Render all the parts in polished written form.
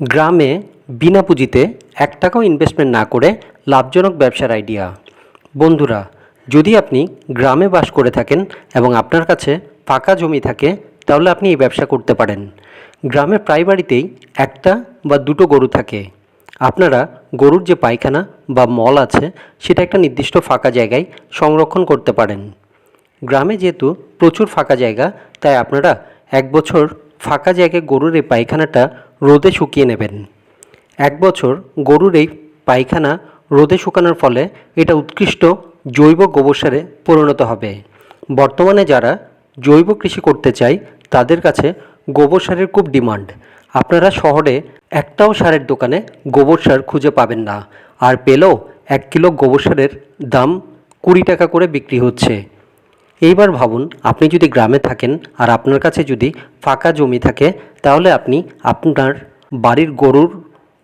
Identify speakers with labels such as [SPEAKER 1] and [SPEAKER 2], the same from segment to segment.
[SPEAKER 1] গ্রামে বিনা পুঁজিতে ১ টাকাও ইনভেস্টমেন্ট না করে লাভজনক ব্যবসার আইডিয়া। বন্ধুরা, যদি আপনি গ্রামে বাস করে থাকেন এবং আপনার কাছে ফাঁকা জমি থাকে, তাহলে আপনি এই ব্যবসা করতে পারেন। গ্রামের প্রায় বাড়িতেই একটা বা দুটো গরু থাকে। আপনারা গরুর যে পায়খানা বা মল আছে, সেটা একটা নির্দিষ্ট ফাঁকা জায়গায় সংরক্ষণ করতে পারেন। গ্রামে যেহেতু প্রচুর ফাঁকা জায়গা, তাই আপনারা ১ বছর ফাঁকা জায়গায় গরুর এই পায়খানাটা রোদে শুকিয়ে নেবেন। ১ বছর গরুর এই পায়খানা রোদে শুকানোর ফলে এটা উৎকৃষ্ট জৈব গোবর সারে পরিণত হবে। বর্তমানে যারা জৈব কৃষি করতে চায়, তাদের কাছে গোবর সারের খুব ডিমান্ড। আপনারা শহরে একটাও সারের দোকানে গোবর সার খুঁজে পাবেন না, আর পেলেও ১ কিলো গোবর সারের দাম ২০ টাকা করে বিক্রি হচ্ছে। এইবার ভাবুন, আপনি যদি গ্রামে থাকেন আর আপনার কাছে যদি ফাঁকা জমি থাকে, তাহলে আপনি আপনার বাড়ির গরুর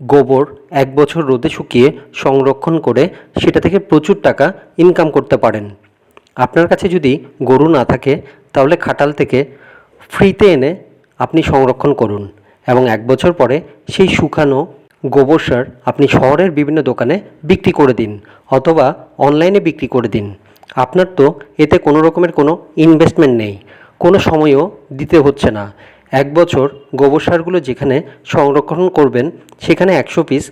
[SPEAKER 1] গোবর ১ বছর রোদে শুকিয়ে সংরক্ষণ করে সেটা থেকে প্রচুর টাকা ইনকাম করতে পারেন। আপনার কাছে যদি গরু না থাকে, তাহলে খাটাল থেকে ফ্রিতে এনে আপনি সংরক্ষণ করুন এবং ১ বছর পরে সেই শুকানো গোবর সার আপনি শহরের বিভিন্ন দোকানে বিক্রি করে দিন, অথবা অনলাইনে বিক্রি করে দিন। আপনার তো এতে কোনো রকমের কোনো ইনভেস্টমেন্ট নেই, কোনো সময়ও দিতে হচ্ছে না। ১ বছর গোবর সারগুলো যেখানে সংরক্ষণ করবেন, সেখানে ১০০ পিস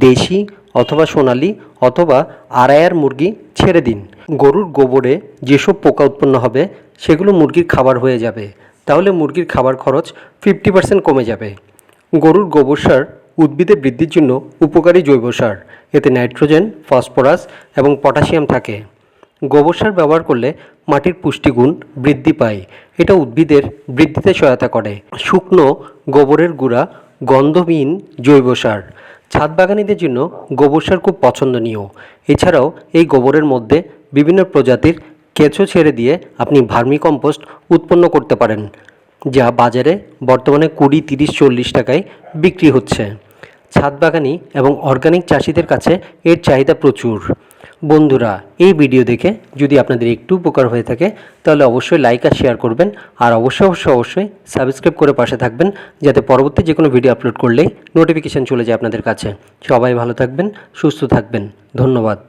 [SPEAKER 1] দেশি অথবা সোনালি অথবা আড়াইয়ার মুরগি ছেড়ে দিন। গরুর গোবরে যেসব পোকা উৎপন্ন হবে, সেগুলো মুরগির খাবার হয়ে যাবে। তাহলে মুরগির খাবার খরচ 50% কমে যাবে। গরুর গোবর সার উদ্ভিদের বৃদ্ধির জন্য উপকারী জৈব সার। এতে নাইট্রোজেন, ফসফরাস এবং পটাশিয়াম থাকে। গোবর সার ব্যবহার করলে মাটির পুষ্টিগুণ বৃদ্ধি পায়। এটা উদ্ভিদের বৃদ্ধিতে সহায়তা করে। শুকনো গোবরের গুঁড়া গন্ধবিহীন জৈব সার। ছাদ বাগানীদের জন্য গোবর সার খুব পছন্দনীয়। এছাড়াও এই গোবরের মধ্যে বিভিন্ন প্রজাতির কেঁচো ছেড়ে দিয়ে আপনি ভার্মি কম্পোস্ট উৎপন্ন করতে পারেন, যা বাজারে বর্তমানে ২০, ৩০, ৪০ টাকায় বিক্রি হচ্ছে। ছাদ বাগানি এবং অর্গানিক চাষিদের কাছে এর চাহিদা প্রচুর। বন্ধুরা, এই ভিডিও দেখে যদি আপনাদের একটু উপকার হয়ে থাকে, তাহলে অবশ্যই লাইক আর শেয়ার করবেন, আর অবশ্যই সাবস্ক্রাইব করে পাশে থাকবেন, যাতে পরবর্তী যে কোনো ভিডিও আপলোড করলেই নোটিফিকেশান চলে যায় আপনাদের কাছে। সবাই ভালো থাকবেন, সুস্থ থাকবেন। ধন্যবাদ।